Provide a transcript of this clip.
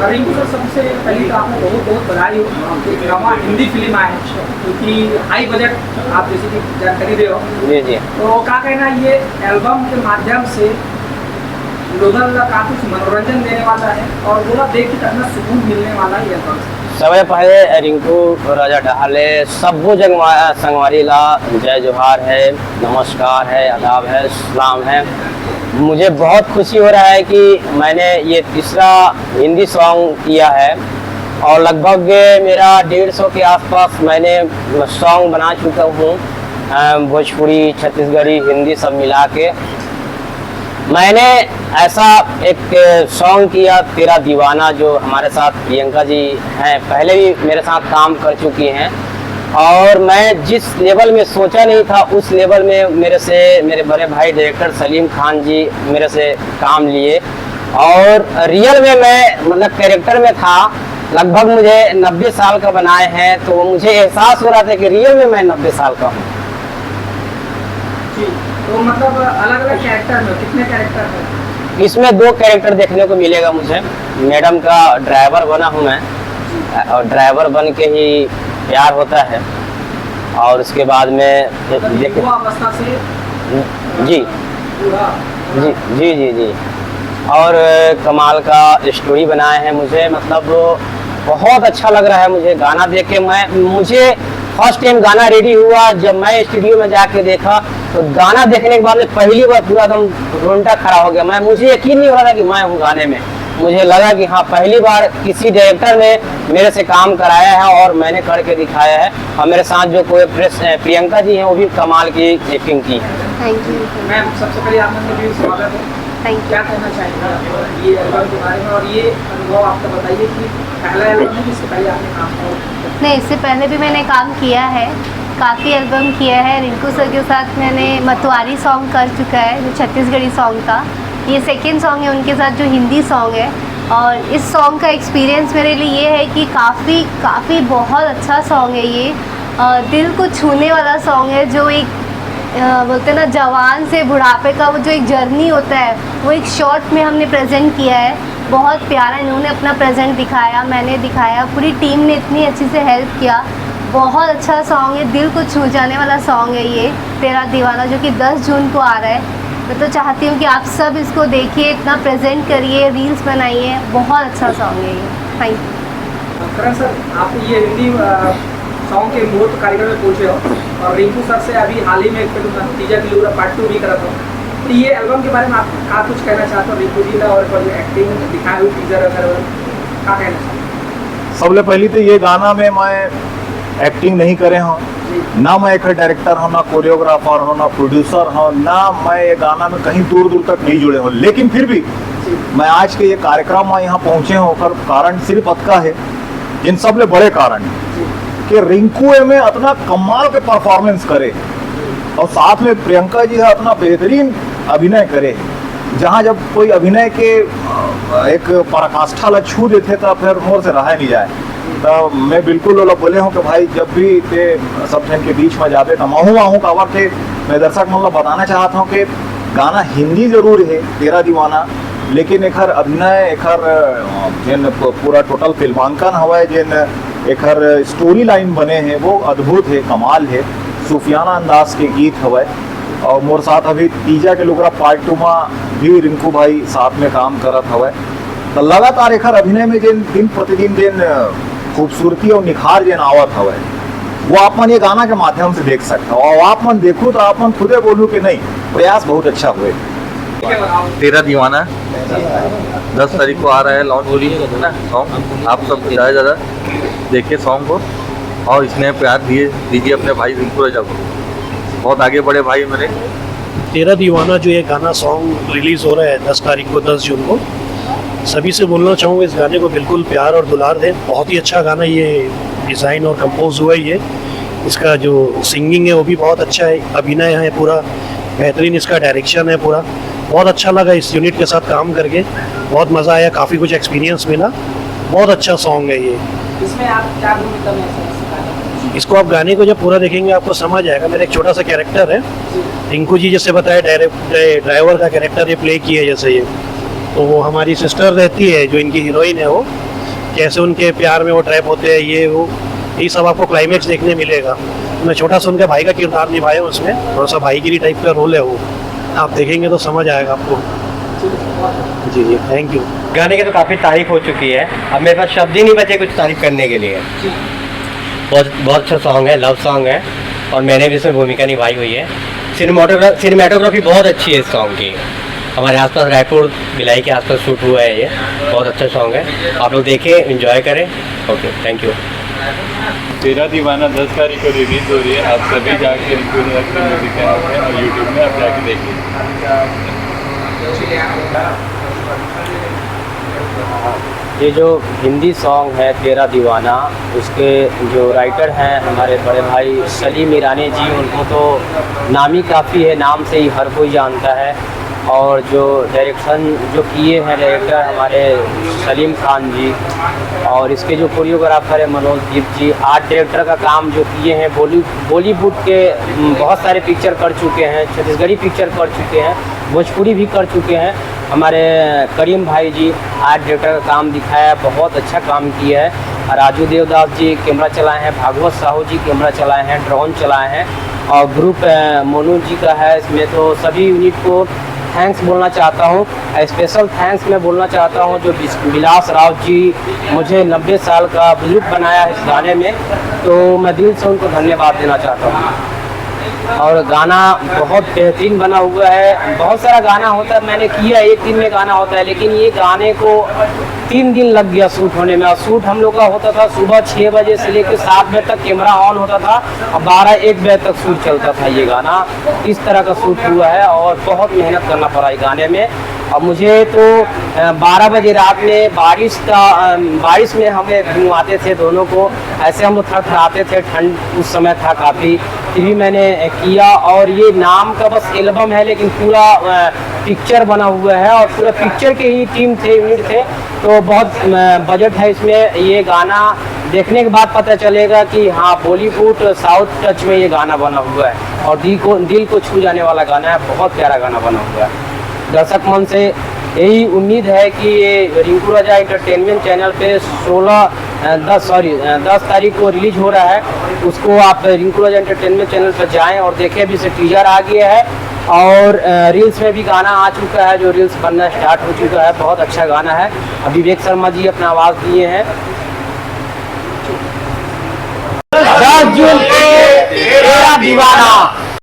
Rinku sir, सबसे पहली तो आपको बहुत बहुत बधाई हो। ड्रामा हिंदी फिल्म आए क्योंकि हाई बजट आप जैसे कि जानकारी दे हो। जी जी। तो क्या कहना, ये एल्बम के माध्यम से लोगों का कुछ मनोरंजन देने वाला है और बोला देख के कितना सुकून मिलने वाला है ये एल्बम से। सबसे पहले रिंकू राजा डहाले सबको संगवारी ला जय जोहार है, नमस्कार है, आदाब है, सलाम है। मुझे बहुत खुशी हो रहा है कि मैंने ये तीसरा हिंदी सॉन्ग किया है और लगभग मेरा 150 के आसपास मैंने सॉन्ग बना चुका हूँ, भोजपुरी, छत्तीसगढ़ी, हिंदी सब मिला के। मैंने ऐसा एक सॉन्ग किया तेरा दीवाना, जो हमारे साथ प्रियंका जी हैं, पहले भी मेरे साथ काम कर चुकी हैं और मैं जिस लेवल में सोचा नहीं था उस लेवल में मेरे बड़े भाई डायरेक्टर सलीम खान जी मेरे से काम लिए और रियल में मैं मतलब कैरेक्टर में था। लगभग मुझे 90 साल का बनाए हैं, तो मुझे एहसास हो रहा था कि रियल में मैं 90 साल का हूँ। तो मतलब अलग अलग कैरेक्टर में कितने कैरेक्टर हैं? इसमें 2 कैरेक्टर देखने को मिलेगा मुझे। मैडम का ड्राइवर बना हूँ मैं और ड्राइवर बन के ही प्यार होता है और उसके बाद में अवस्था से जी जी जी जी जी और कमाल का स्टोरी बनाए हैं मुझे। मतलब बहुत अच्छा लग रहा है मुझे गाना देख के। मुझे फर्स्ट टाइम गाना रेडी हुआ जब मैं स्टूडियो में जाके देखा, तो गाना देखने के बाद में पहली बार पूरा एकदम रोंगटा खड़ा हो गया। मुझे यकीन नहीं हो रहा था कि मैं हूँ गाने में। मुझे लगा कि हाँ, पहली बार किसी डायरेक्टर ने मेरे से काम कराया है और मैंने करके दिखाया है। और मेरे साथ जो कोई प्रियंका जी हैं वो भी कमाल की एक्टिंग की है। Thank you ma'am. सबसे पहले आपका स्वागत है। क्या कहना चाहेंगे ये एल्बम के बारे में और ये अनुभव आपका बताइए कि पहला एल्बम है जिससे पहले आपने काम किया? नहीं, इससे पहले भी मैंने काम किया है, काफ़ी एल्बम किया है। रिंकू सर के साथ मैंने मतवारी सॉन्ग कर चुका है जो छत्तीसगढ़ी सॉन्ग था। ये सेकंड सॉन्ग है उनके साथ जो हिंदी सॉन्ग है। और इस सॉन्ग का एक्सपीरियंस मेरे लिए ये है कि काफ़ी बहुत अच्छा सॉन्ग है ये। दिल को छूने वाला सॉन्ग है, जो एक बोलते ना जवान से बुढ़ापे का वो जो एक जर्नी होता है वो एक शॉर्ट में हमने प्रेजेंट किया है। बहुत प्यारा इन्होंने अपना प्रेजेंट दिखाया, मैंने दिखाया, पूरी टीम ने इतनी अच्छी से हेल्प किया। बहुत अच्छा सॉन्ग है, दिल को छू जाने वाला सॉन्ग है ये तेरा दीवाना, जो कि 10 जून को आ रहा है। मैं तो चाहती हूँ कि आप सब इसको देखिए, इतना प्रेजेंट करिए, रील्स बनाइए। बहुत अच्छा सॉन्ग है ये। Thank you. करण सर, आप ये हिंदी सॉन्ग के मुहूर्त कार्यक्रम में पहुंचे हो और रिंकू सर से अभी हाल ही में एक तीजा की लूरा पार्ट 2 भी करा था। तो ये एल्बम के बारे में आप कुछ कहना चाहते हो रिंकू जी का और जो एक्टिंग दिखाई हुई टीजर वगैरह क्या कहना चाहते? सबसे पहली तो ये गाना में मैं एक्टिंग नहीं करे हूँ, ना मैं एक डायरेक्टर हूँ, ना कोरियोग्राफर हूँ, ना प्रोड्यूसर हूँ, ना मैं ये गाना में कहीं दूर दूर तक नहीं जुड़े हूँ। लेकिन फिर भी मैं आज के ये कार्यक्रम में यहाँ पहुँचे हूँ और कारण सिर्फ अतका है, इन सब ले बड़े कारण कि रिंकू में अपना कमाल के परफॉर्मेंस करे और साथ में प्रियंका जी है अपना बेहतरीन अभिनय करे। जहाँ जब कोई अभिनय के एक पराकाष्ठा ला छू देते तो फिर मोर से रहा नहीं जाए। तो मैं बिल्कुल वो बोले हूँ कि भाई जब भी ते सब जन के बीच में जाते तो आहूँ कावर के मैं दर्शक मतलब बताना चाहता हूँ कि गाना हिंदी जरूर है तेरा दीवाना, लेकिन एक अभिनय एक जिन पूरा टोटल फिल्मांकन हवा है, जिन एक स्टोरी लाइन बने हैं वो अद्भुत है, कमाल है, सूफियाना अंदाज के गीत हवा। और मोर साथ अभी तीजा के लुगरा पार्ट 2 में भी रिंकू भाई साथ में काम करत हवा। तो लगातार एक अभिनय में जिन दिन प्रतिदिन जिन खूबसूरती और निखार जिन आवत हवा वो आप मन ये गाना के माध्यम से देख सकते हो। और आप मन देखो तो आप मन खुदे बोलूँ कि नहीं, प्रयास बहुत अच्छा हुए। तेरा दीवाना 10 तारीख को आ रहा है, लॉन्च हो रही है ना सॉन्ग। आप सब ज़्यादा देखिए सॉन्ग को और इसमें प्यार दीजिए अपने भाई रिंकू राजा को। बहुत आगे बड़े भाई मेरे। तेरा दीवाना जो ये गाना सॉन्ग रिलीज़ हो रहा है 10 तारीख को, 10 जून को, सभी से बोलना चाहूँगा इस गाने को बिल्कुल प्यार और दुलार दें। बहुत ही अच्छा गाना ये डिज़ाइन और कंपोज हुआ है। ये इसका जो सिंगिंग है वो भी बहुत अच्छा है, अभिनय है पूरा बेहतरीन, इसका डायरेक्शन है पूरा। बहुत अच्छा लगा इस यूनिट के साथ काम करके, बहुत मज़ा आया, काफ़ी कुछ एक्सपीरियंस मिला। बहुत अच्छा सॉन्ग है ये। इसमें आप क्या भूमिका में इसको आप गाने को जब पूरा देखेंगे आपको समझ आएगा। मेरा एक छोटा सा कैरेक्टर है, रिंकू जी जैसे बताया ड्राइवर का कैरेक्टर ये प्ले किया है जैसे ये, तो वो हमारी सिस्टर रहती है जो इनकी हीरोइन है वो, कैसे उनके प्यार में वो ट्रैप होते हैं, ये सब आपको क्लाइमेक्स देखने मिलेगा। मैं छोटा सा उनके भाई का किरदार निभाया उसमें, थोड़ा सा भाईगिरी टाइप का रोल है वो, आप देखेंगे तो समझ आएगा आपको। जी जी, थैंक यू। गाने की तो काफ़ी तारीफ हो चुकी है, अब मेरे पास शब्द ही नहीं बचे कुछ तारीफ करने के लिए। बहुत बहुत अच्छा सॉन्ग है, लव सॉन्ग है, और मैंने भी इसमें भूमिका निभाई हुई है। सिनेमाटोग्राफी बहुत अच्छी है इस सॉन्ग की। हमारे आसपास रायपुर भिलाई के आसपास शूट हुआ है, ये बहुत अच्छा सॉन्ग है, आप लोग देखें, एंजॉय करें। Okay, thank you. तेरा दीवाना 10 तारीख को रिलीज हो रही है, आप सभी जाके रिंकू राजा के म्यूजिक चैनल पे और यूट्यूब में आप जाके देखिए। ये जो हिंदी सॉन्ग है तेरा दीवाना, उसके जो राइटर हैं हमारे बड़े भाई सलीम ईरानी जी, उनको तो नाम ही काफ़ी है, नाम से ही हर कोई जानता है। और जो डायरेक्शन जो किए हैं डायरेक्टर हमारे सलीम खान जी, और इसके जो कोरियोग्राफर है मनोज दीप जी, आर्ट डायरेक्टर का काम जो किए हैं, बॉलीवुड के बहुत सारे पिक्चर कर चुके हैं, छत्तीसगढ़ी पिक्चर कर चुके हैं, भोजपुरी भी कर चुके हैं। हमारे करीम भाई जी आर्ट डायरेक्टर का काम दिखाया, बहुत अच्छा काम किया है। राजू देवदास जी कैमरा चलाए हैं, भागवत साहू जी कैमरा चलाए हैं, ड्रोन चलाए हैं, और ग्रुप मोनू जी का है इसमें। तो सभी यूनिट को थैंक्स बोलना चाहता हूँ, स्पेशल थैंक्स मैं बोलना चाहता हूँ जो विलास राव जी मुझे 90 साल का बुजुर्ग बनाया है इस गाने में, तो मैं दिल से उनको धन्यवाद देना चाहता हूँ। और गाना बहुत बेहतरीन बना हुआ है। बहुत सारा गाना होता है, मैंने किया एक दिन में गाना होता है, लेकिन ये गाने को 3 दिन लग गया शूट होने में। और शूट हम लोग का होता था सुबह 6 बजे से लेकर 7 बजे तक कैमरा ऑन होता था, और 12-1 बजे तक शूट चलता था। ये गाना इस तरह का शूट हुआ है और बहुत मेहनत करना पड़ा इस गाने में। और मुझे तो 12 बजे रात में बारिश में हमें घुमाते थे दोनों को, ऐसे हम लोग थरथराते थे, ठंड उस समय था काफ़ी, फिर भी मैंने किया। और ये नाम का बस एल्बम है, लेकिन पूरा पिक्चर बना हुआ है और पूरा पिक्चर के ही टीम थे, यूनिट थे, तो बहुत बजट है इसमें। ये गाना देखने के बाद पता चलेगा कि हाँ बॉलीवुड साउथ टच में ये गाना बना हुआ है, और दिल को छू जाने वाला गाना है, बहुत प्यारा गाना बना हुआ है। दर्शक मन से यही उम्मीद है कि ये रिंकू राजा एंटरटेनमेंट चैनल पे 10 तारीख को रिलीज हो रहा है, उसको आप रिंकू राजा एंटरटेनमेंट चैनल पर जाएं और देखें। अभी से टीजर आ गया है और रील्स में भी गाना आ चुका है, जो रील्स बनना स्टार्ट हो चुका है, बहुत अच्छा गाना है। अभी विवेक शर्मा जी अपना आवाज़ दिए हैं। 10 जून को तेरा दीवाना